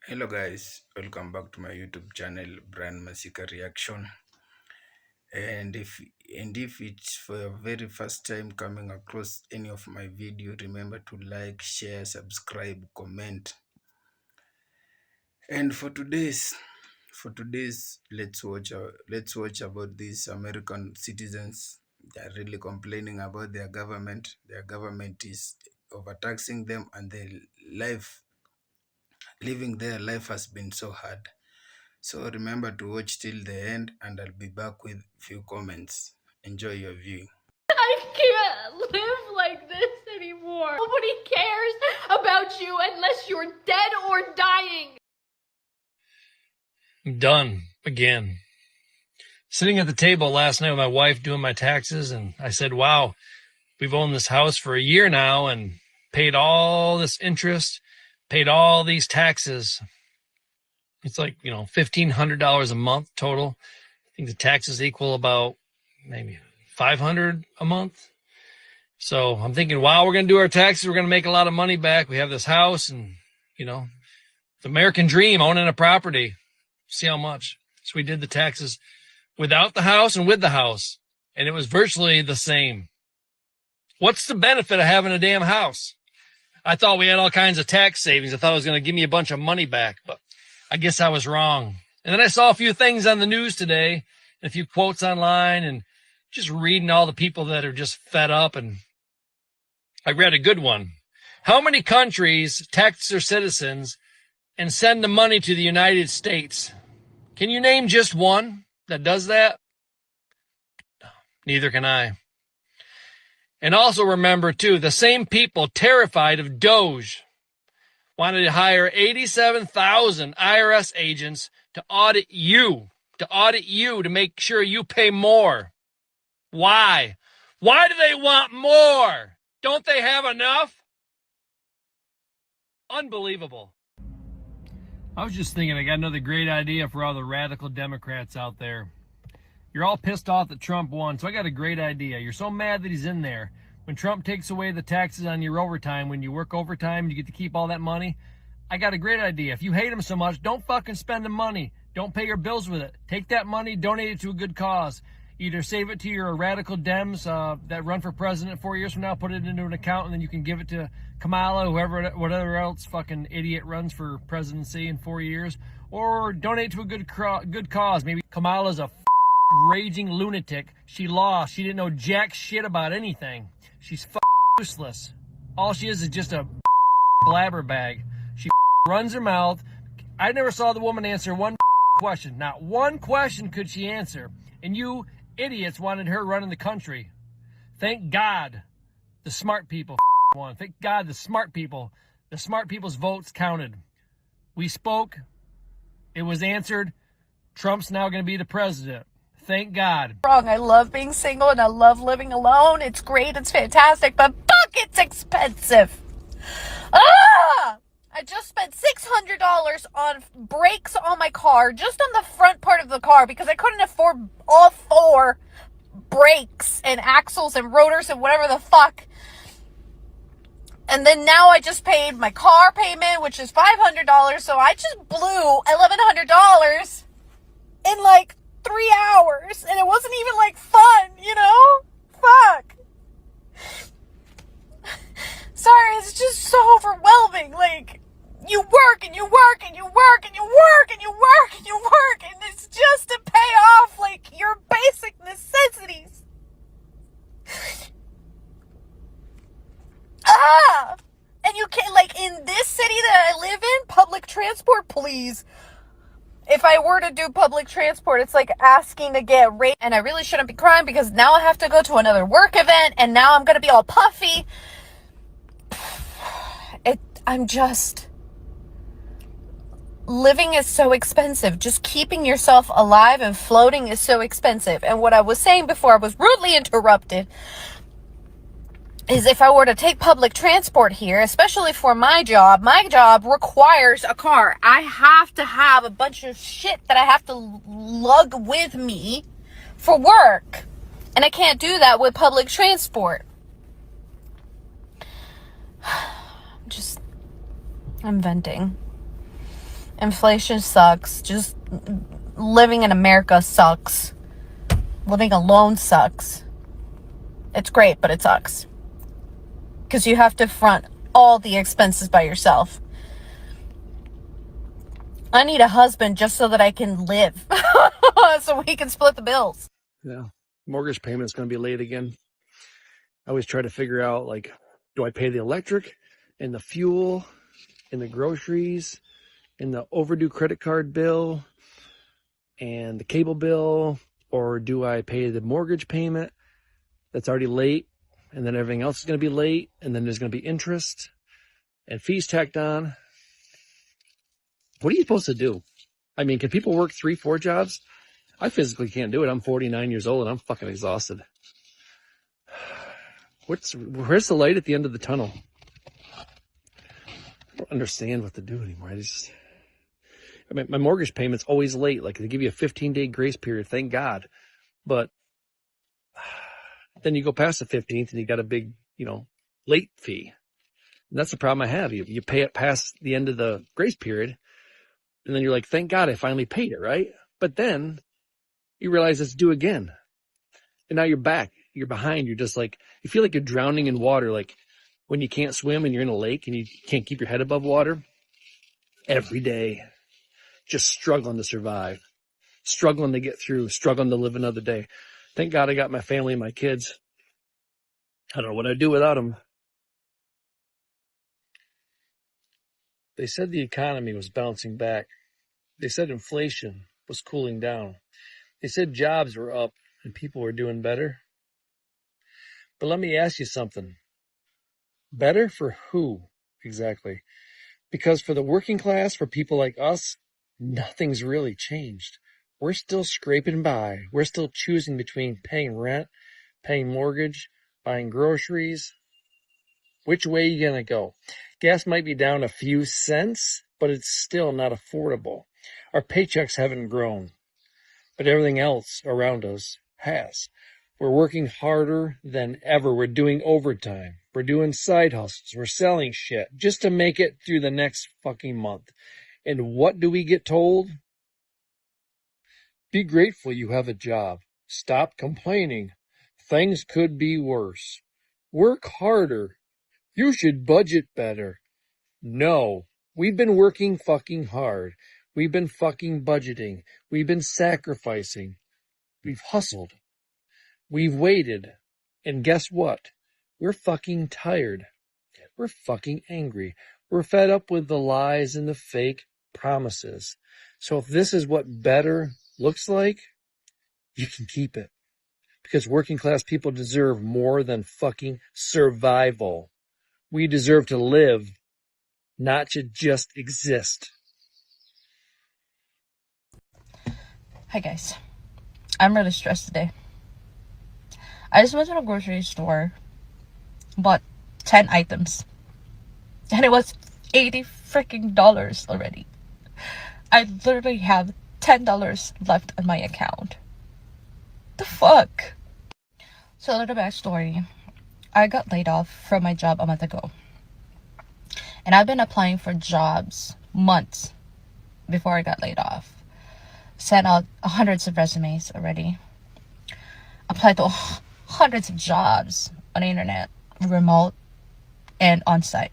Hello guys, welcome back to my YouTube channel Brian Masika Reaction. And if it's for your very first time coming across any of my video, remember to like, share, subscribe, comment. And for today's let's watch about these American citizens. They are really complaining about their government. Their government is overtaxing them, and their life living their life has been so hard. So remember to watch till the end, and I'll be back with few comments. Enjoy your viewing. I can't live like this anymore. Nobody cares about you unless you're dead or dying. I'm done again. Sitting at the table last night with my wife doing my taxes, and I said, wow, we've owned this house for a year now and paid all this interest, paid all these taxes. It's like, $1,500 a month total. I think the taxes equal about maybe $500 a month. So I'm thinking, wow, we're going to do our taxes. We're going to make a lot of money back. We have this house and, the American dream, owning a property. See how much. So we did the taxes without the house and with the house, and it was virtually the same. What's the benefit of having a damn house? I thought we had all kinds of tax savings. I thought it was going to give me a bunch of money back, but I guess I was wrong. And then I saw a few things on the news today, and a few quotes online, and just reading all the people that are just fed up. And I read a good one. How many countries tax their citizens and send the money to the United States? Can you name just one that does that? Neither can I. And also remember, too, the same people terrified of DOGE wanted to hire 87,000 IRS agents to audit you, to make sure you pay more. Why? Why do they want more? Don't they have enough? Unbelievable. I was just thinking, I got another great idea for all the radical Democrats out there. You're all pissed off that Trump won, so I got a great idea. You're so mad that he's in there. When Trump takes away the taxes on your overtime, when you work overtime, you get to keep all that money. I got a great idea. If you hate him so much, don't fucking spend the money. Don't pay your bills with it. Take that money, donate it to a good cause. Either save it to your radical Dems that run for president 4 years from now, put it into an account, and then you can give it to Kamala, whatever else fucking idiot runs for presidency in 4 years, or donate to a good cause. Maybe Kamala's a raging lunatic. She lost. She didn't know jack shit about anything. She's useless. All she is just a blabber bag. She runs her mouth. I never saw the woman answer one question. Not one question could she answer. And you idiots wanted her running the country. Thank God the smart people won. Thank God the smart people's votes counted. We spoke. It was answered. Trump's now going to be the president. Thank God. Wrong. I love being single and I love living alone. It's great. It's fantastic, but fuck, it's expensive. I just spent $600 on brakes on my car, just on the front part of the car, because I couldn't afford all four brakes and axles and rotors and whatever the fuck. And then now I just paid my car payment, which is $500, so I just blew $1,100 in like 3 hours, and it wasn't even like fun, Fuck. Sorry, it's just so overwhelming. Like, you work and you work and you work and you work and you work and you work, and it's just to pay off like your basic necessities. And you can't, like, in this city that I live in, public transport, please. If I were to do public transport, it's like asking to get rate, and I really shouldn't be crying because now I have to go to another work event, and now I'm going to be all puffy. Living is so expensive. Just keeping yourself alive and floating is so expensive. And what I was saying before I was rudely interrupted is if I were to take public transport here, especially for my job requires a car. I have to have a bunch of shit that I have to lug with me for work. And I can't do that with public transport. I'm venting. Inflation sucks. Just living in America sucks. Living alone sucks. It's great, but it sucks. Because you have to front all the expenses by yourself. I need a husband just so that I can live. So we can split the bills. Yeah. Mortgage payment's going to be late again. I always try to figure out, like, do I pay the electric and the fuel and the groceries and the overdue credit card bill and the cable bill, or do I pay the mortgage payment that's already late and then everything else is going to be late and then there's going to be interest and fees tacked on? What are you supposed to do? I mean, can people work 3-4 jobs? I physically can't do it. I'm 49 years old and I'm fucking exhausted. Where's the light at the end of the tunnel? I don't understand what to do anymore. I mean, my mortgage payment's always late. Like, they give you a 15-day grace period, thank God. But then you go past the 15th and you got a big, late fee. And that's the problem I have. You pay it past the end of the grace period, and then you're like, thank God I finally paid it, right? But then you realize it's due again. And now you're back. You're behind. You're just like, you feel like you're drowning in water, like when you can't swim and you're in a lake and you can't keep your head above water. Every day, just struggling to survive, struggling to get through, struggling to live another day. Thank God I got my family and my kids. I don't know what I'd do without them. They said the economy was bouncing back. They said inflation was cooling down. They said jobs were up and people were doing better. But let me ask you something. Better for who exactly? Because for the working class, for people like us, nothing's really changed. We're still scraping by. We're still choosing between paying rent, paying mortgage, buying groceries. Which way are you going to go? Gas might be down a few cents, but it's still not affordable. Our paychecks haven't grown, but everything else around us has. We're working harder than ever. We're doing overtime. We're doing side hustles. We're selling shit just to make it through the next fucking month. And what do we get told? Be grateful you have a job. Stop complaining. Things could be worse. Work harder. You should budget better. No, we've been working fucking hard. We've been fucking budgeting. We've been sacrificing. We've hustled. We've waited. And guess what? We're fucking tired. We're fucking angry. We're fed up with the lies and the fake promises. So if this is what better looks like, you can keep it. Because working class people deserve more than fucking survival. We deserve to live, not to just exist. Hi guys. I'm really stressed today. I just went to the grocery store, bought 10 items, and it was $80 freaking already. I literally have $10 left on my account. The fuck? So a little backstory. I got laid off from my job a month ago. And I've been applying for jobs months before I got laid off. Sent out hundreds of resumes already. Applied to hundreds of jobs on the internet, remote and on-site.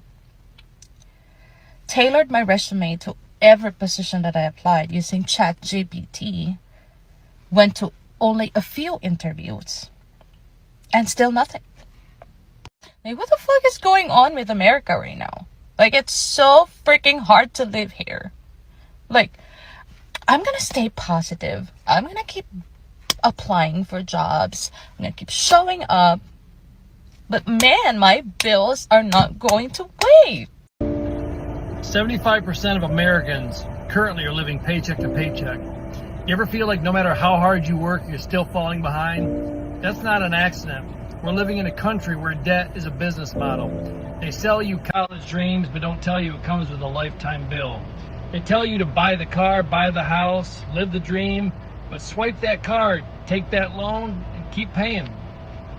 Tailored my resume to every position that I applied using ChatGPT. Went to only a few interviews. And still nothing. Like, what the fuck is going on with America right now? Like, it's so freaking hard to live here. Like, I'm gonna stay positive. I'm gonna keep applying for jobs. I'm gonna keep showing up. But man, my bills are not going to wait. 75% of Americans currently are living paycheck to paycheck. You ever feel like no matter how hard you work, you're still falling behind? That's not an accident. We're living in a country where debt is a business model. They sell you college dreams, but don't tell you it comes with a lifetime bill. They tell you to buy the car, buy the house, live the dream, but swipe that card, take that loan, and keep paying.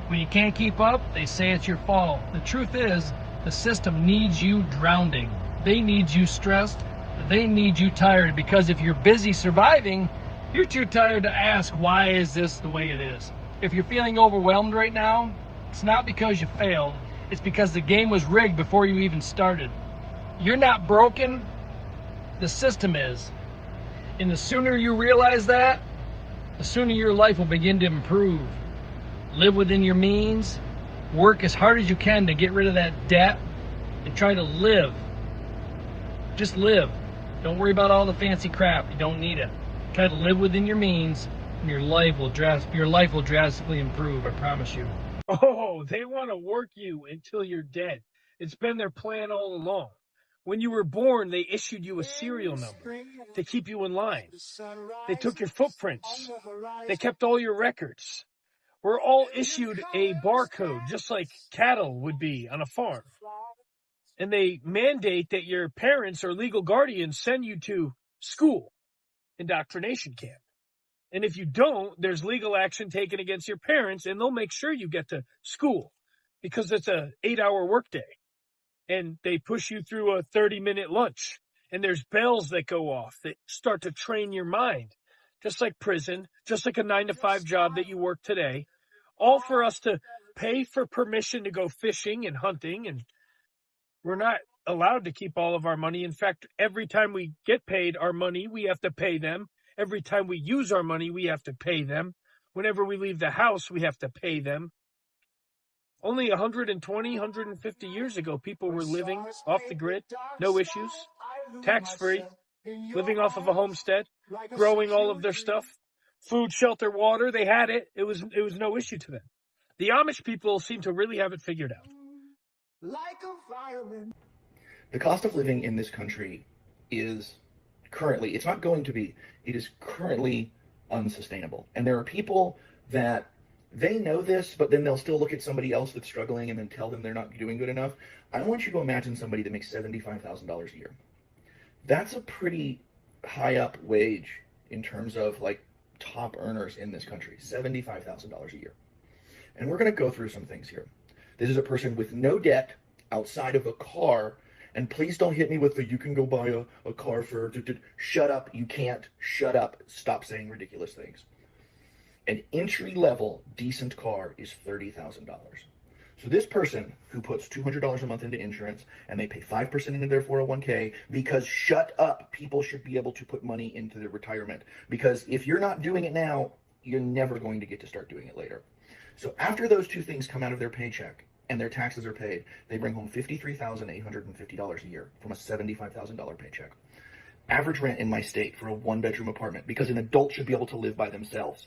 When you can't keep up, they say it's your fault. The truth is, the system needs you drowning. They need you stressed. They need you tired, because if you're busy surviving, you're too tired to ask, why is this the way it is? If you're feeling overwhelmed right now, it's not because you failed. It's because the game was rigged before you even started. You're not broken. The system is. And the sooner you realize that, the sooner your life will begin to improve. Live within your means. Work as hard as you can to get rid of that debt. And try to live. Just live. Don't worry about all the fancy crap. You don't need it. Try to live within your means, and your life will drastically improve, I promise you. Oh, they want to work you until you're dead. It's been their plan all along. When you were born, they issued you a serial number to keep you in line. They took your footprints. They kept all your records. We're all issued a barcode, just like cattle would be on a farm. And they mandate that your parents or legal guardians send you to school, indoctrination camp. And if you don't, there's legal action taken against your parents, and they'll make sure you get to school because it's a 8-hour workday. And they push you through a 30-minute lunch. And there's bells that go off that start to train your mind, just like prison, just like a 9-to-5 job that you work today, all for us to pay for permission to go fishing and hunting. And we're not allowed to keep all of our money. In fact, every time we get paid our money, we have to pay them. Every time we use our money, we have to pay them. Whenever we leave the house, we have to pay them. Only 120, 150 years ago, people were living off the grid, no issues, tax-free, living off of a homestead, growing all of their stuff, food, shelter, water. They had it. It was no issue to them. The Amish people seem to really have it figured out. The cost of living in this country is currently, it's not going to be, it is currently unsustainable. And there are people that they know this, but then they'll still look at somebody else that's struggling and then tell them they're not doing good enough. I want you to imagine somebody that makes $75,000 a year. That's a pretty high up wage in terms of like top earners in this country, $75,000 a year. And we're going to go through some things here. This is a person with no debt outside of a car. And please don't hit me with the, you can go buy a car for, shut up, you can't, shut up, stop saying ridiculous things. An entry-level decent car is $30,000. So this person who puts $200 a month into insurance and they pay 5% into their 401k, because shut up, people should be able to put money into their retirement. Because if you're not doing it now, you're never going to get to start doing it later. So after those two things come out of their paycheck and their taxes are paid, they bring home $53,850 a year from a $75,000 paycheck. Average rent in my state for a one-bedroom apartment, because an adult should be able to live by themselves,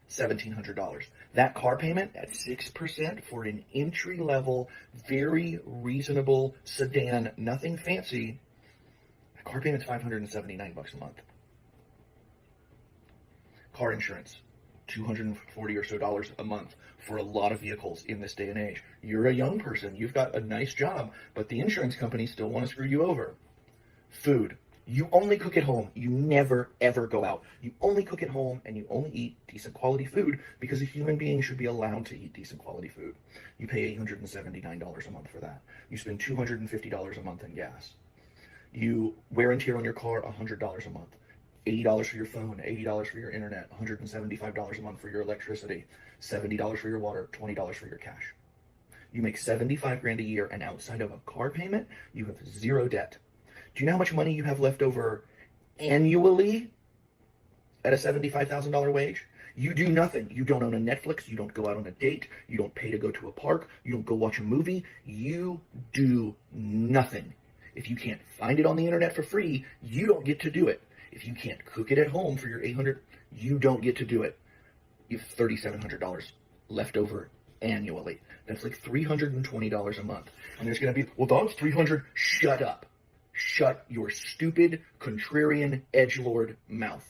$1,700. That car payment at 6% for an entry-level, very reasonable sedan, nothing fancy, that car payment's $579 a month. Car insurance, $240 or so a month for a lot of vehicles in this day and age. You're a young person, you've got a nice job, but the insurance companies still want to screw you over. Food. You only cook at home. You never, ever go out. You only cook at home, and you only eat decent quality food, because a human being should be allowed to eat decent quality food. You pay $879 a month for that. You spend $250 a month in gas. You wear and tear on your car $100 a month. $80 for your phone, $80 for your internet, $175 a month for your electricity, $70 for your water, $20 for your cash. You make $75,000 a year, and outside of a car payment, you have zero debt. Do you know how much money you have left over annually at a $75,000 wage? You do nothing. You don't own a Netflix. You don't go out on a date. You don't pay to go to a park. You don't go watch a movie. You do nothing. If you can't find it on the internet for free, you don't get to do it. If you can't cook it at home for your $800, you don't get to do it. You have $3,700 left over annually. That's like $320 a month. And there's going to be, well, Don's $300. Shut up. Shut your stupid, contrarian, edgelord mouth.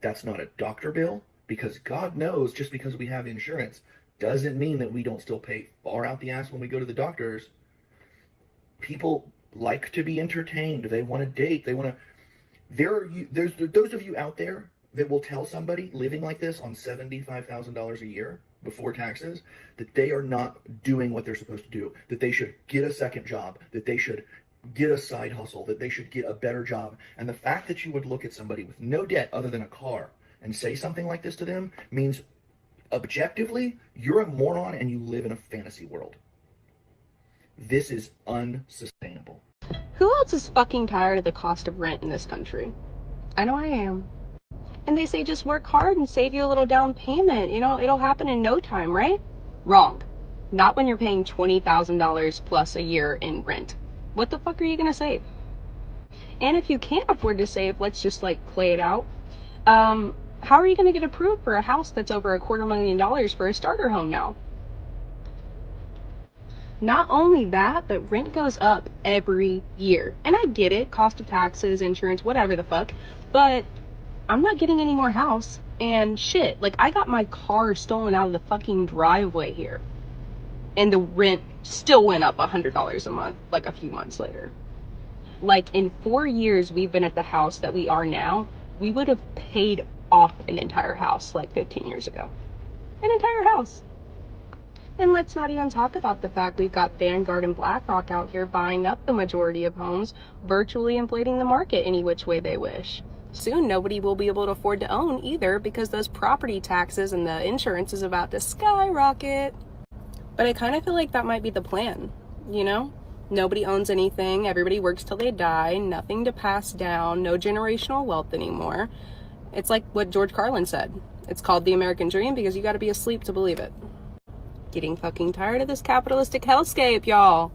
That's not a doctor bill, because God knows just because we have insurance doesn't mean that we don't still pay far out the ass when we go to the doctors. People like to be entertained. They want to date. They want to... There's those of you out there that will tell somebody living like this on $75,000 a year before taxes that they are not doing what they're supposed to do, that they should get a second job, that they should get a side hustle, that they should get a better job. And the fact that you would look at somebody with no debt other than a car and say something like this to them means objectively you're a moron and you live in a fantasy world. This is unsustainable. Who else is fucking tired of the cost of rent in this country? I know I am. And they say just work hard and save you a little down payment. You know, it'll happen in no time, right? Wrong. Not when you're paying $20,000 plus a year in rent. What the fuck are you gonna save? And if you can't afford to save, let's just like play it out. How are you gonna get approved for a house that's over $250,000 for a starter home now? Not only that, but rent goes up every year. And I get it, cost of taxes, insurance, whatever the fuck, but I'm not getting any more house. And shit, like I got my car stolen out of the fucking driveway here. And the rent still went up $100 a month, like a few months later. Like in 4 years we've been at the house that we are now, we would have paid off an entire house like 15 years ago. An entire house. And let's not even talk about the fact we've got Vanguard and BlackRock out here buying up the majority of homes, virtually inflating the market any which way they wish. Soon nobody will be able to afford to own either because those property taxes and the insurance is about to skyrocket. But I kind of feel like that might be the plan, you know? Nobody owns anything, everybody works till they die, nothing to pass down, no generational wealth anymore. It's like what George Carlin said. It's called the American Dream because you gotta be asleep to believe it. Getting fucking tired of this capitalistic hellscape, y'all.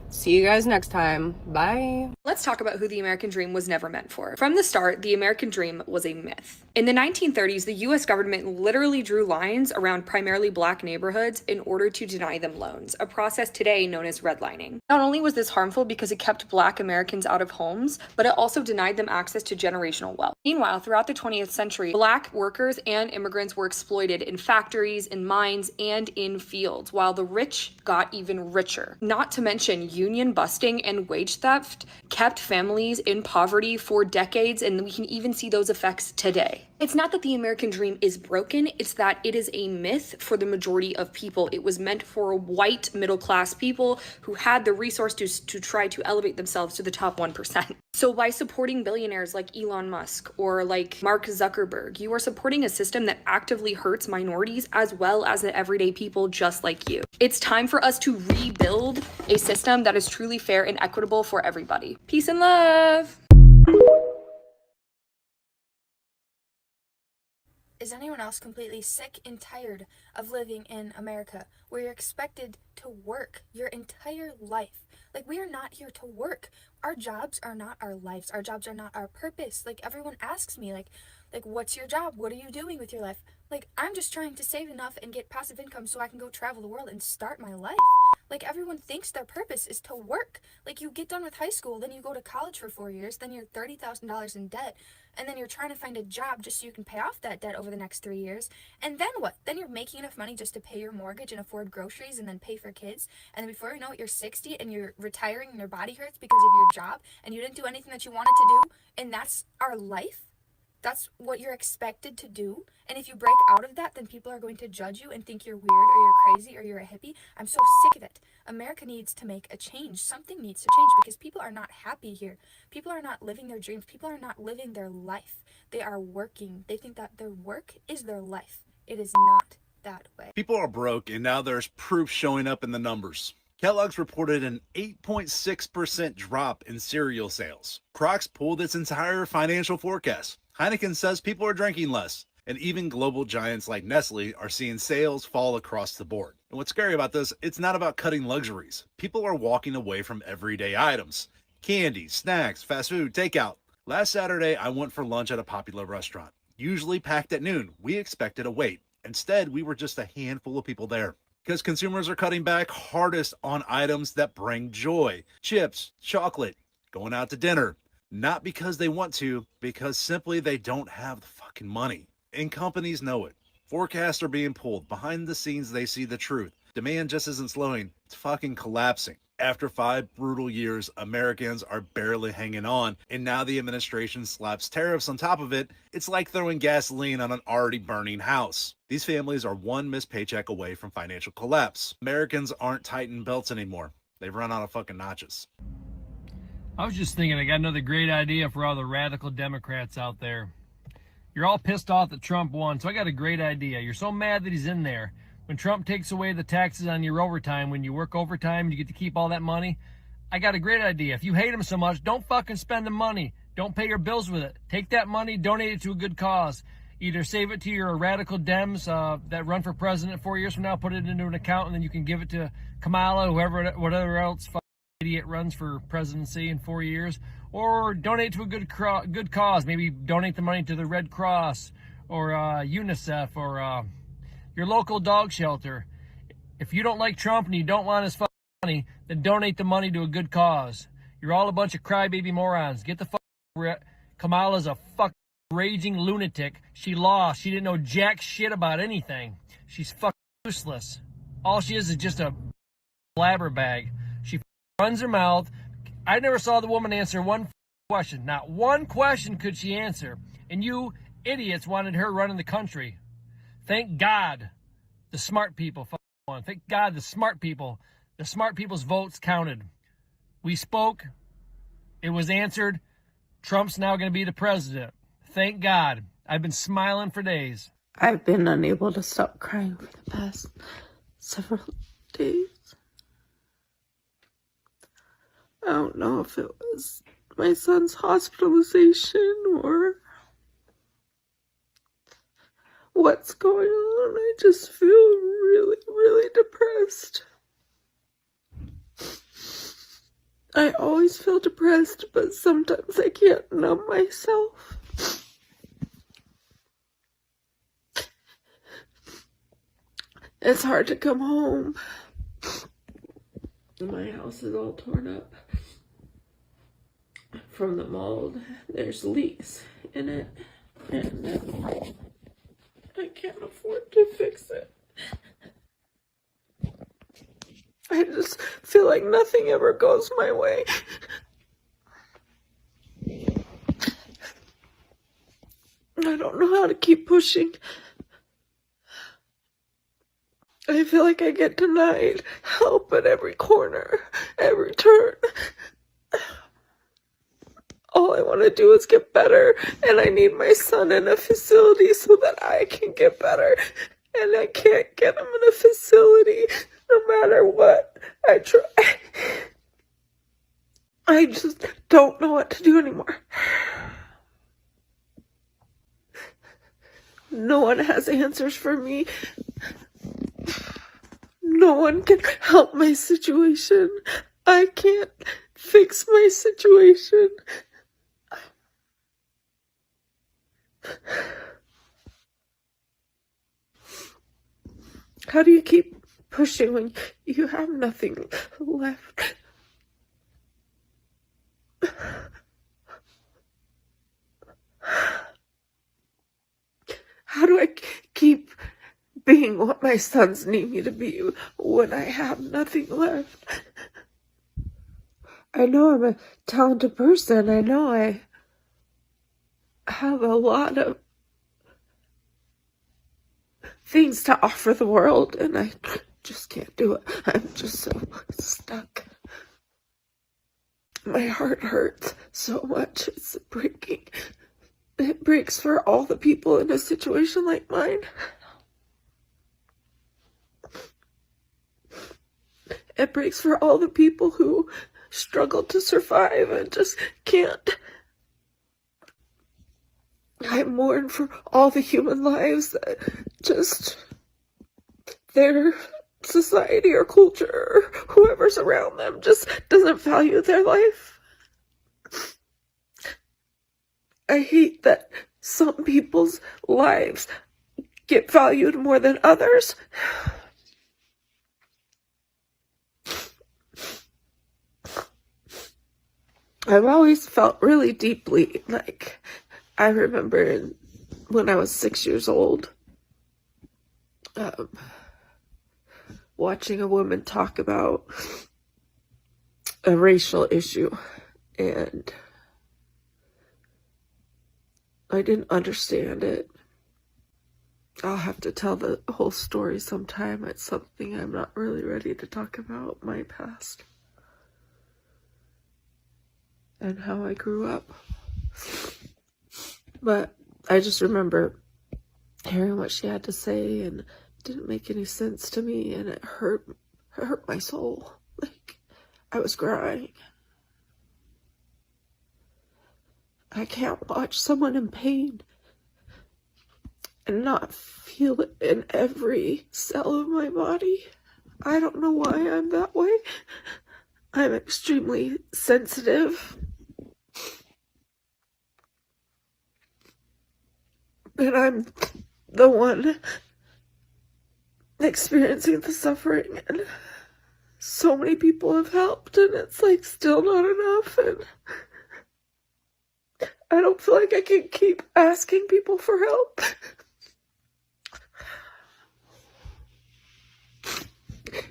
See you guys next time. Bye. Let's talk about who the American dream was never meant for. From the start, the American dream was a myth. In the 1930s, the US government literally drew lines around primarily black neighborhoods in order to deny them loans, a process today known as redlining. Not only was this harmful because it kept black Americans out of homes, but it also denied them access to generational wealth. Meanwhile, throughout the 20th century, black workers and immigrants were exploited in factories, in mines, and in fields, while the rich got even richer. Not to mention union busting and wage theft kept families in poverty for decades, and we can even see those effects today. It's not that the American dream is broken, it's that it is a myth for the majority of people. It was meant for white middle-class people who had the resources to try to elevate themselves to the top 1%. So by supporting billionaires like Elon Musk or like Mark Zuckerberg, you are supporting a system that actively hurts minorities as well as the everyday people just like you. It's time for us to rebuild a system that is truly fair and equitable for everybody. Peace and love. Is anyone else completely sick and tired of living in America where you're expected to work your entire life? Like, we are not here to work. Our jobs are not our lives. Our jobs are not our purpose. Like, everyone asks me, like, what's your job? What are you doing with your life? Like, I'm just trying to save enough and get passive income so I can go travel the world and start my life. Like, everyone thinks their purpose is to work. Like, you get done with high school, then you go to college for 4 years, then you're $30,000 in debt, and then you're trying to find a job just so you can pay off that debt over the next 3 years. And then what? Then you're making enough money just to pay your mortgage and afford groceries and then pay for kids. And then before you know it, you're 60 and you're retiring and your body hurts because of your job and you didn't do anything that you wanted to do. And that's our life. That's what you're expected to do. And if you break out of that, then people are going to judge you and think you're weird or you're crazy or you're a hippie. I'm so sick of it. America needs to make a change. Something needs to change because people are not happy here. People are not living their dreams. People are not living their life. They are working. They think that their work is their life. It is not that way. People are broke, and now there's proof showing up in the numbers. Kellogg's reported an 8.6% drop in cereal sales. Crocs pulled its entire financial forecast. Heineken says people are drinking less. And even global giants like Nestle are seeing sales fall across the board. And what's scary about this, it's not about cutting luxuries. People are walking away from everyday items. Candy, snacks, fast food, takeout. Last Saturday, I went for lunch at a popular restaurant. Usually packed at noon, we expected a wait. Instead, we were just a handful of people there. Because consumers are cutting back hardest on items that bring joy. Chips, chocolate, going out to dinner. Not because they want to, because simply they don't have the fucking money. And companies know it. Forecasts are being pulled. Behind the scenes, they see the truth. Demand just isn't slowing. It's fucking collapsing. After 5 brutal years, Americans are barely hanging on. And now the administration slaps tariffs on top of it. It's like throwing gasoline on an already burning house. These families are one missed paycheck away from financial collapse. Americans aren't tightening belts anymore. They've run out of fucking notches. I was just thinking, I got another great idea for all the radical Democrats out there. You're all pissed off that Trump won, so I got a great idea. You're so mad that he's in there. When Trump takes away the taxes on your overtime, when you work overtime, you get to keep all that money. I got a great idea. If you hate him so much, don't fucking spend the money. Don't pay your bills with it. Take that money, donate it to a good cause. Either save it to your radical Dems that run for president 4 years from now, put it into an account, and then you can give it to Kamala, whatever else idiot runs for presidency in 4 years, or donate to a good cause. Maybe donate the money to the Red Cross or UNICEF or your local dog shelter. If you don't like Trump and you don't want his money, then donate the money to a good cause. You're all a bunch of crybaby morons. Get the fuck over it. Kamala's a fucking raging lunatic. She lost. She didn't know jack shit about anything. She's fucking useless. All she is just a blabber bag. She runs her mouth. I never saw the woman answer one question. Not one question could she answer. And you idiots wanted her running the country. Thank God the smart people won. Thank God the smart people's votes counted. We spoke. It was answered. Trump's now going to be the president. Thank God. I've been smiling for days. I've been unable to stop crying for the past several days. I don't know if it was my son's hospitalization or what's going on. I just feel really, really depressed. I always feel depressed, but sometimes I can't numb myself. It's hard to come home. My house is all torn up from the mold. There's leaks in it, and I can't afford to fix it. I just feel like nothing ever goes my way. I don't know how to keep pushing. I feel like I get denied help at every corner, every turn. All I want to do is get better, and I need my son in a facility so that I can get better. And I can't get him in a facility no matter what I try. I just don't know what to do anymore. No one has answers for me. No one can help my situation. I can't fix my situation. How do you keep pushing when you have nothing left? How do I keep being what my sons need me to be when I have nothing left? I know I'm a talented person. I know I have a lot of things to offer the world, and I just can't do it. I'm just so stuck. My heart hurts so much. It's breaking. It breaks for all the people in a situation like mine. It breaks for all the people who struggle to survive and just can't. I mourn for all the human lives that just their society or culture or whoever's around them just doesn't value their life. I hate that some people's lives get valued more than others. I've always felt really deeply, like, I remember when I was 6 years old, watching a woman talk about a racial issue, and I didn't understand it. I'll have to tell the whole story sometime. It's something I'm not really ready to talk about, my past. and how I grew up. But I just remember hearing what she had to say, and it didn't make any sense to me, and it hurt my soul. Like, I was crying. I can't watch someone in pain and not feel it in every cell of my body. I don't know why I'm that way. I'm extremely sensitive. And I'm the one experiencing the suffering, and so many people have helped, and it's like still not enough, and I don't feel like I can keep asking people for help.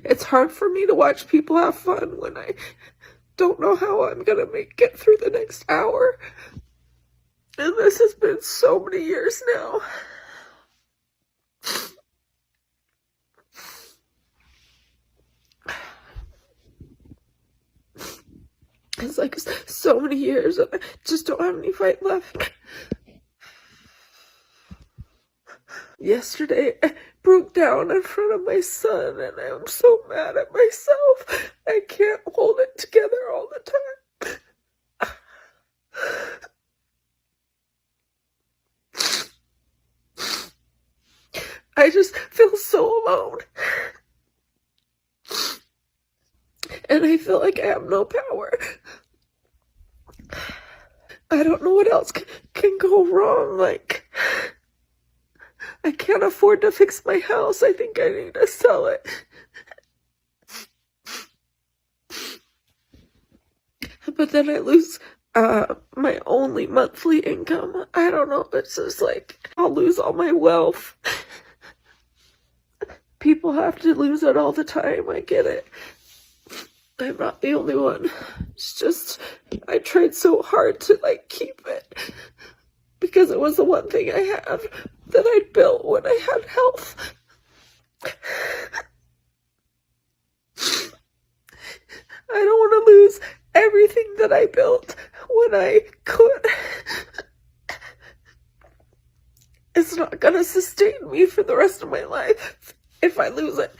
It's hard for me to watch people have fun when I don't know how I'm gonna get through the next hour. And this has been so many years now. It's like so many years and I just don't have any fight left. Yesterday, I broke down in front of my son, and I'm so mad at myself. I can't hold it together all the time. I just feel so alone. And I feel like I have no power. I don't know what else can go wrong. Like, I can't afford to fix my house. I think I need to sell it. But then I lose my only monthly income. I don't know. It's just like, I'll lose all my wealth. People have to lose it all the time. I get it. I'm not the only one. It's just, I tried so hard to like keep it because it was the one thing I had that I built when I had health. I don't want to lose everything that I built when I could. It's not gonna sustain me for the rest of my life if I lose it.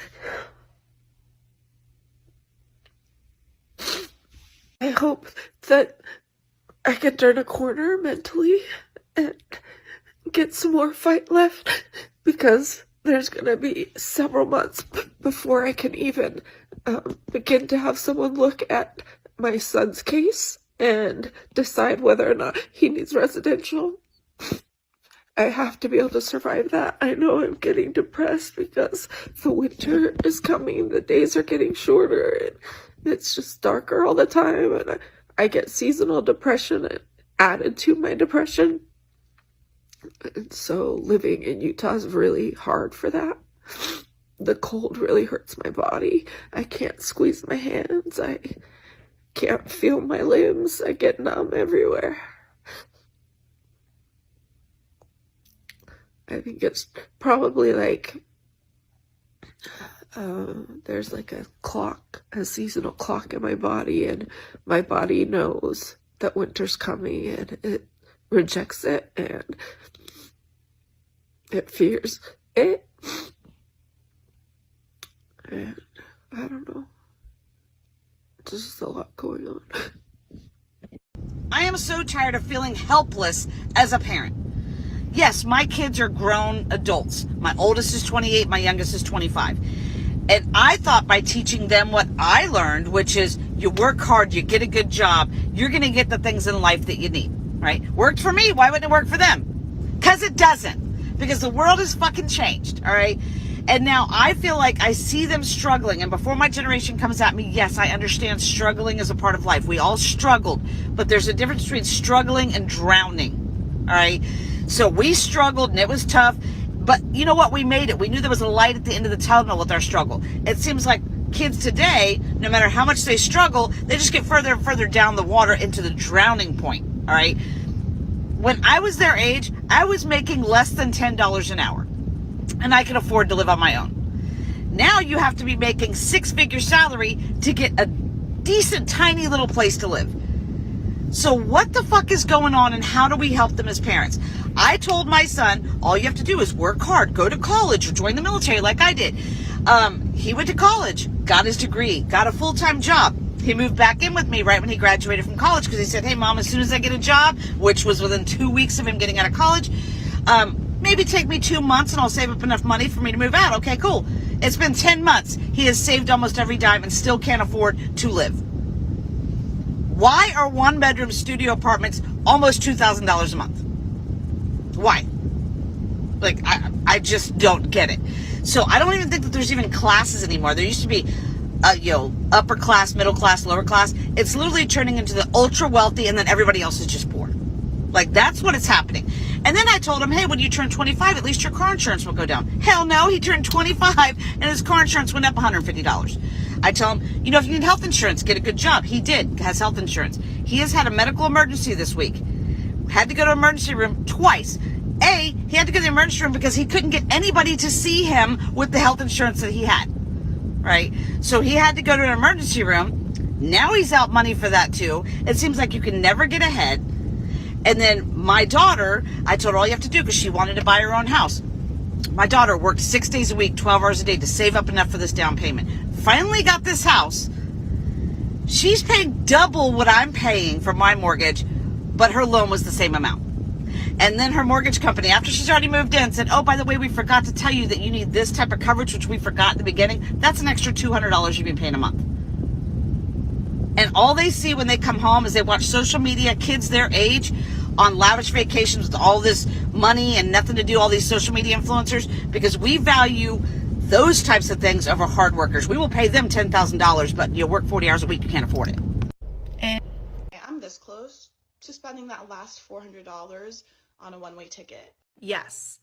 I hope that I can turn a corner mentally and get some more fight left, because there's gonna be several months before I can even begin to have someone look at my son's case and decide whether or not he needs residential. I have to be able to survive that. I know I'm getting depressed because the winter is coming, the days are getting shorter, and it's just darker all the time, and I get seasonal depression added to my depression. And so living in Utah is really hard for that. The cold really hurts my body. I can't squeeze my hands. I can't feel my limbs. I get numb everywhere. I think it's probably like there's like a clock, a seasonal clock in my body, and my body knows that winter's coming and it rejects it and it fears it. And I don't know. There's just a lot going on. I am so tired of feeling helpless as a parent. Yes, my kids are grown adults. My oldest is 28, my youngest is 25. And I thought by teaching them what I learned, which is you work hard, you get a good job, you're going to get the things in life that you need, right? Worked for me. Why wouldn't it work for them? Because it doesn't. Because the world has fucking changed, all right? And now I feel like I see them struggling. And before my generation comes at me, yes, I understand struggling is a part of life. We all struggled. But there's a difference between struggling and drowning, all right? So we struggled and it was tough. But you know what? We made it. We knew there was a light at the end of the tunnel with our struggle. It seems like kids today, no matter how much they struggle, they just get further and further down the water into the drowning point, all right? When I was their age, I was making less than $10 an hour. And I can afford to live on my own. Now you have to be making six-figure salary to get a decent, tiny little place to live. So what the fuck is going on, and how do we help them as parents? I told my son, all you have to do is work hard, go to college or join the military like I did. He went to college, got his degree, got a full-time job. He moved back in with me right when he graduated from college because he said, hey, Mom, as soon as I get a job, which was within 2 weeks of him getting out of college, maybe take me 2 months and I'll save up enough money for me to move out. Okay, cool. It's been 10 months. He has saved almost every dime and still can't afford to live. Why are one-bedroom studio apartments almost $2,000 a month? Why? Like, I just don't get it. So I don't even think that there's even classes anymore. There used to be, upper class, middle class, lower class. It's literally turning into the ultra wealthy, and then everybody else is just poor. Like, that's what it's happening. And then I told him, hey, when you turn 25, at least your car insurance will go down. Hell no, he turned 25 and his car insurance went up $150. I tell him, if you need health insurance, get a good job. He has health insurance. He has had a medical emergency this week. Had to go to emergency room twice. He had to go to the emergency room because he couldn't get anybody to see him with the health insurance that he had. Right? So he had to go to an emergency room. Now he's out money for that too. It seems like you can never get ahead. And then my daughter, I told her all you have to do because she wanted to buy her own house. My daughter worked 6 days a week, 12 hours a day to save up enough for this down payment. Finally got this house. She's paying double what I'm paying for my mortgage, but her loan was the same amount. And then her mortgage company, after she's already moved in, said, oh, by the way, we forgot to tell you that you need this type of coverage, which we forgot at the beginning. That's an extra $200 you've been paying a month. And all they see when they come home is they watch social media, kids their age on lavish vacations with all this money and nothing to do, all these social media influencers, because we value those types of things over hard workers. We will pay them $10,000, but you work 40 hours a week, you can't afford it. I'm this close to spending that last $400 on a one-way ticket. Yes.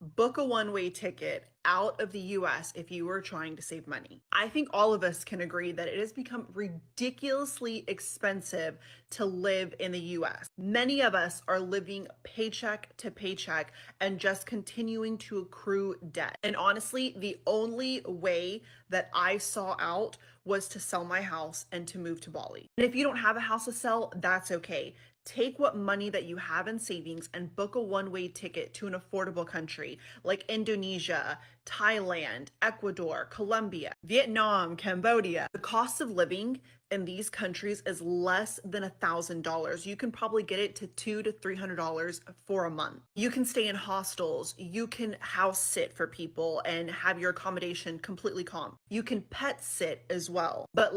Book a one-way ticket out of the US if you are trying to save money. I think all of us can agree that it has become ridiculously expensive to live in the US. Many of us are living paycheck to paycheck and just continuing to accrue debt. And honestly, the only way that I saw out was to sell my house and to move to Bali. And if you don't have a house to sell, that's okay. Take what money that you have in savings and book a one-way ticket to an affordable country like Indonesia, Thailand, Ecuador, Colombia, Vietnam, Cambodia. The cost of living in these countries is less than $1,000. You can probably get it to $200 to $300 for a month. You can stay in hostels. You can house sit for people and have your accommodation completely calm. You can pet sit as well. But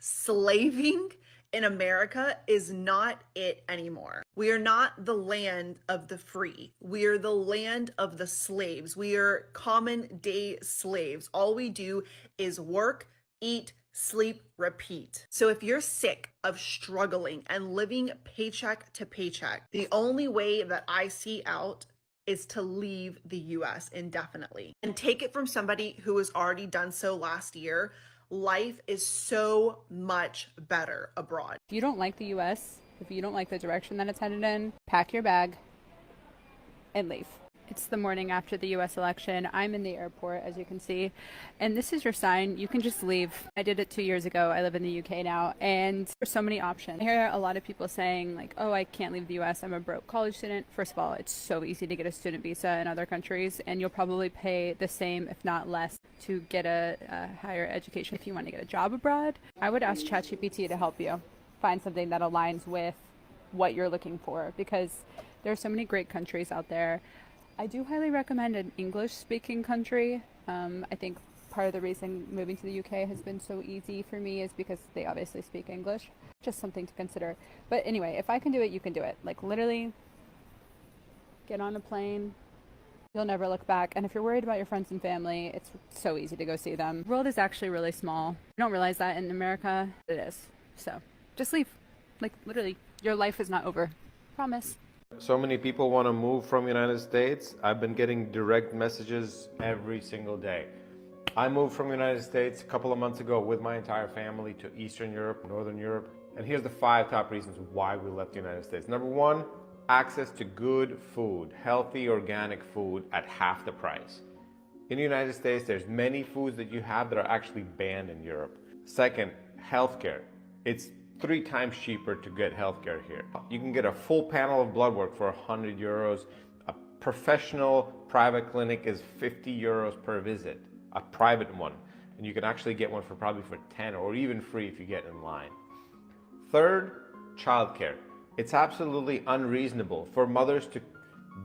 slaving in America is not it anymore. We are not the land of the free. We are the land of the slaves. We are common day slaves. All we do is work, eat, sleep, repeat. So if you're sick of struggling and living paycheck to paycheck, the only way that I see out is to leave the US indefinitely and take it from somebody who has already done so last year. Life is so much better abroad. If you don't like the US, if you don't like the direction that it's headed in, pack your bag and leave. It's the morning after the US election. I'm in the airport, as you can see, and this is your sign. You can just leave. I did it 2 years ago. I live in the UK now, and there's so many options. I hear a lot of people saying like, oh, I can't leave the US. I'm a broke college student. First of all, it's so easy to get a student visa in other countries, and you'll probably pay the same, if not less, to get a higher education. If you want to get a job abroad, I would ask ChatGPT to help you find something that aligns with what you're looking for, because there are so many great countries out there. I do highly recommend an English-speaking country. I think part of the reason moving to the UK has been so easy for me is because they obviously speak English. Just something to consider. But anyway, if I can do it, you can do it. Like, literally, get on a plane. You'll never look back. And if you're worried about your friends and family, it's so easy to go see them. The world is actually really small. You don't realize that in America. It is. So just leave. Like, literally, your life is not over. Promise. So many people want to move from the United States. I've been getting direct messages every single day. I moved from the United States a couple of months ago with my entire family to Eastern Europe, Northern Europe. And here's the 5 top reasons why we left the United States. Number 1, access to good food, healthy, organic food at half the price. In the United States, there's many foods that you have that are actually banned in Europe. Second, healthcare. It's 3 times cheaper to get healthcare here. You can get a full panel of blood work for 100 euros. A professional private clinic is 50 euros per visit, a private one. And you can actually get one for probably for 10 or even free if you get in line. Third, childcare. It's absolutely unreasonable for mothers to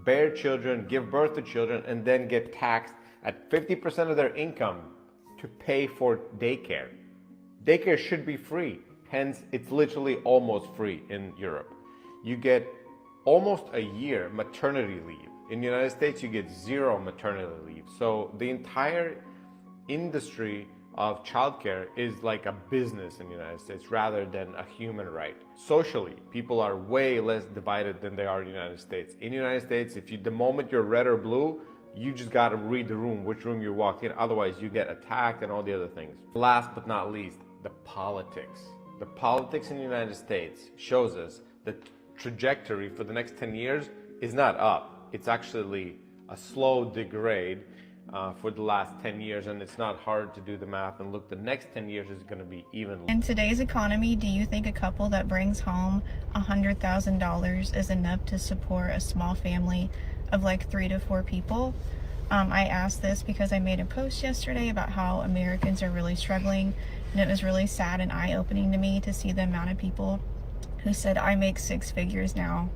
bear children, give birth to children, and then get taxed at 50% of their income to pay for daycare. Daycare should be free. Hence, it's literally almost free in Europe. You get almost a year maternity leave. In the United States, you get 0 maternity leave. So the entire industry of childcare is like a business in the United States rather than a human right. Socially, people are way less divided than they are in the United States. In the United States, the moment you're red or blue, you just got to read the room, which room you walk in. Otherwise, you get attacked and all the other things. Last but not least, the politics. The politics in the United States shows us that trajectory for the next 10 years is not up. It's actually a slow degrade for the last 10 years, and it's not hard to do the math and look, the next 10 years is going to be even. In today's economy, do you think a couple that brings home $100,000 is enough to support a small family of like 3 to 4 people? I asked this because I made a post yesterday about how Americans are really struggling, and it was really sad and eye-opening to me to see the amount of people who said, I make 6 figures now,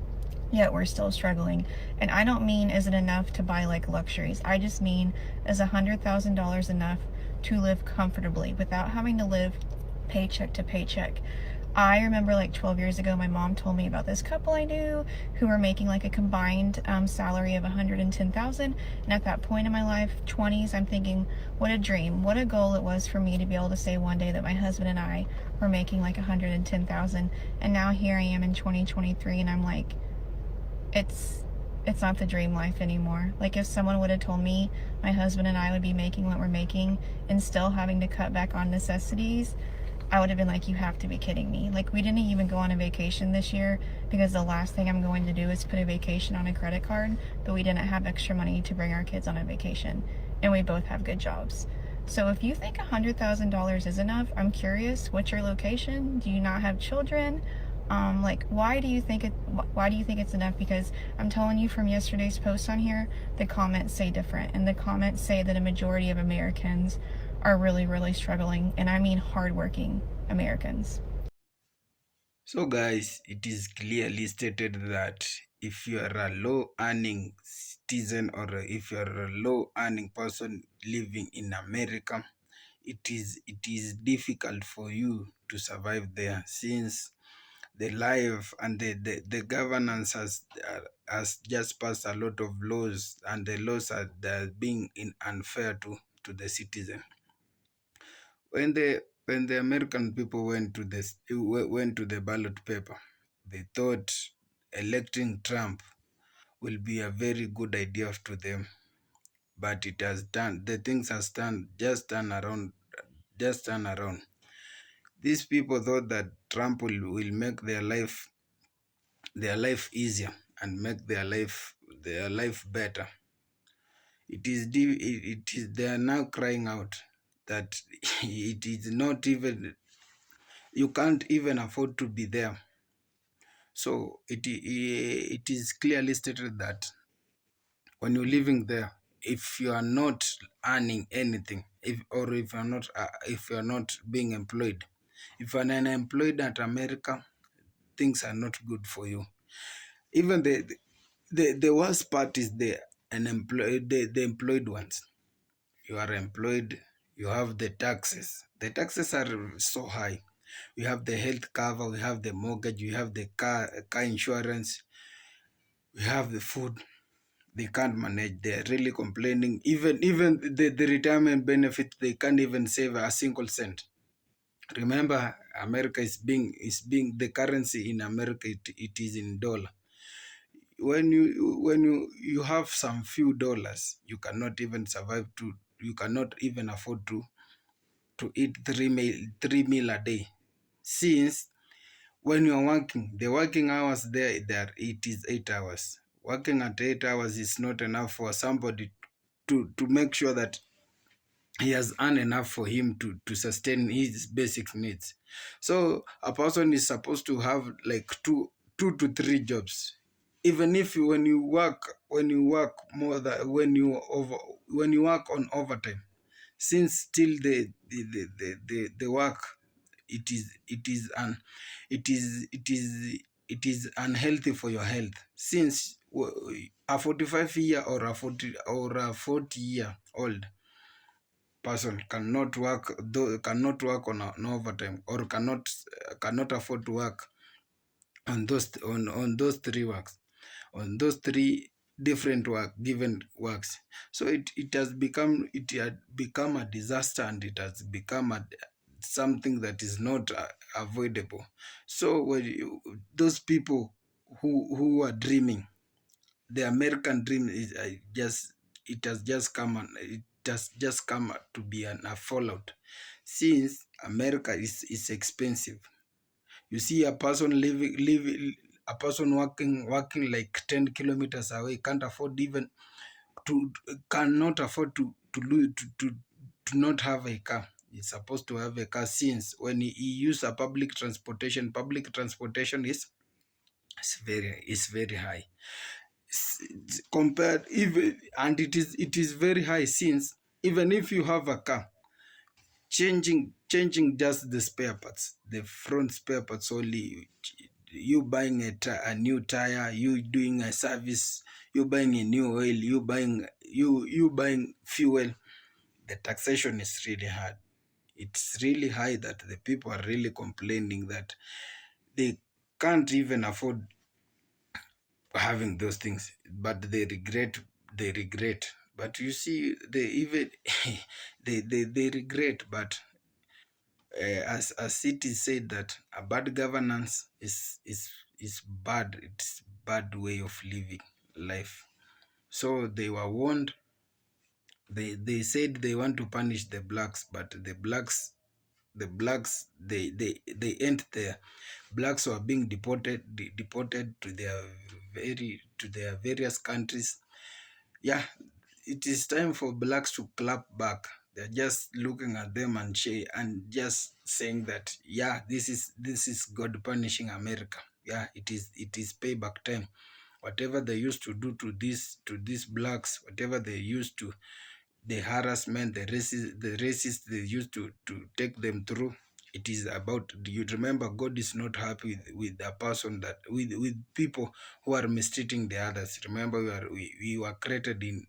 yet we're still struggling. And I don't mean, is it enough to buy like luxuries? I just mean, is $100,000 enough to live comfortably without having to live paycheck to paycheck? I remember like 12 years ago, my mom told me about this couple I knew who were making like a combined salary of $110,000. And at that point in my life, 20s, I'm thinking, what a dream, what a goal it was for me to be able to say one day that my husband and I were making like $110,000. And now here I am in 2023, and I'm like, it's not the dream life anymore. Like, if someone would have told me my husband and I would be making what we're making and still having to cut back on necessities, I would have been like, you have to be kidding me. Like, we didn't even go on a vacation this year because the last thing I'm going to do is put a vacation on a credit card, but we didn't have extra money to bring our kids on a vacation, and we both have good jobs. So if you think $100,000 is enough, I'm curious, what's your location? Do you not have children? Like, why do you think it's enough? Because I'm telling you, from yesterday's post on here, the comments say different, and the comments say that a majority of Americans are really, really struggling, and I mean hardworking Americans. So guys, it is clearly stated that if you are a low earning citizen or if you are a low earning person living in America, it is difficult for you to survive there, since the life and the governance has just passed a lot of laws, and the laws are being unfair to the citizen. When the American people went to the ballot paper, they thought electing Trump will be a very good idea to them, but it has done, the things has turned around. These people thought that Trump will make their life easier and make their life better. They are now crying out that it is not even, you can't even afford to be there. So it is clearly stated that when you're living there, if you are not earning anything, if you are not being employed, if you are unemployed at America, things are not good for you. Even the worst part is the employed ones. You are employed, you have the taxes. The taxes are so high. We have the health cover, we have the mortgage, we have the car insurance, we have the food. They can't manage. They're really complaining. Even the retirement benefit, they can't even save a single cent. Remember, America is being the currency in America, it is in dollar. When you have some few dollars, you cannot even you cannot even afford to eat three meal a day. Since when you are working, the working hours there it is 8 hours. Working at 8 hours is not enough for somebody to make sure that he has earned enough for him to sustain his basic needs. So a person is supposed to have like two to three jobs. Even if when you work more than when you work on overtime, since still the work, it is unhealthy for your health, since a 45-year or a 40-year old person cannot work on an overtime, or cannot afford to work on those three works, on those three different given works. So it had become a disaster, and it has become something that is not avoidable. So those people who are dreaming, the American dream is it has just come to be a fallout, since America is expensive. You see a person a person working like 10 kilometers away can't afford even cannot afford to not have a car. He's supposed to have a car, since when he use a public transportation is very high. Compared even, and it is very high, since even if you have a car, changing just the spare parts, the front spare parts only, you buying a new tire, you doing a service, you buying a new oil, you buying fuel, the taxation is really hard. It's really high that the people are really complaining that they can't even afford having those things, but they regret. But you see, they even they regret. But as it is said that a bad governance is bad. It's bad way of living life. So they were warned. They said they want to punish the blacks, but the blacks they ain't there. Blacks were being deported to their various countries. Yeah, it is time for blacks to clap back. They're just looking at them and just saying that, yeah, this is God punishing America. Yeah, it is payback time. Whatever they used to do to these blacks, whatever they used to, the harassment, the racist they used to take them through, it is about, you remember, God is not happy with a person that with people who are mistreating the others. Remember, we were created in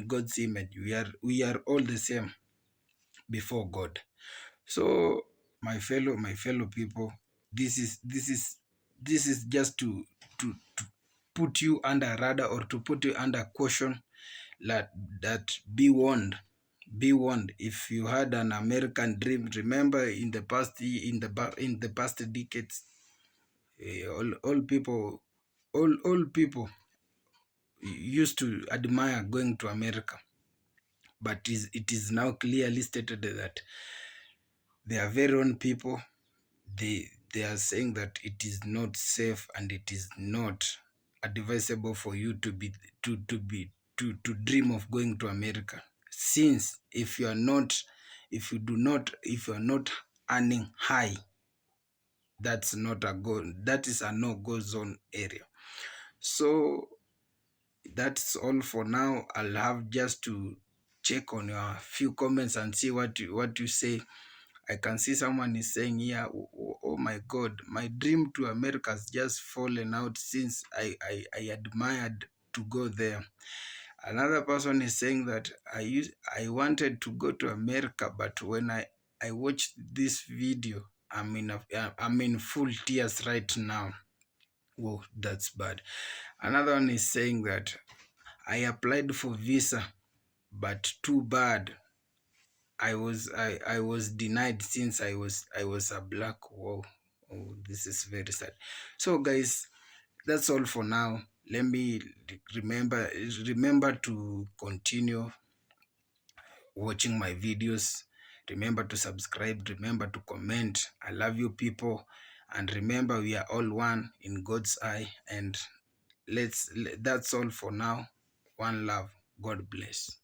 God's image. We are all the same before God. So my fellow people, this is just to put you under radar, or to put you under caution, that be warned. Be warned. If you had an American dream, remember in the past decades, all people used to admire going to America, but it is now clearly stated that their very own people, they are saying that it is not safe, and it is not advisable for you to dream of going to America, since if you are not earning high, that is a no-go zone area. So that's all for now. I'll have just to check on your few comments and see what you say. I can see someone is saying here, oh my God, my dream to America has just fallen out, since I admired to go there. Another person is saying that I wanted to go to America, but when I watched this video, I'm in full tears right now. Whoa, that's bad. Another one is saying that I applied for visa, but too bad, I was denied, since I was a black. Whoa, oh, this is very sad. So guys, that's all for now. Let me remember to continue watching my videos. Remember to subscribe. Remember to comment. I love you people, and remember, we are all one in God's eye. And that's all for now. One love. God bless.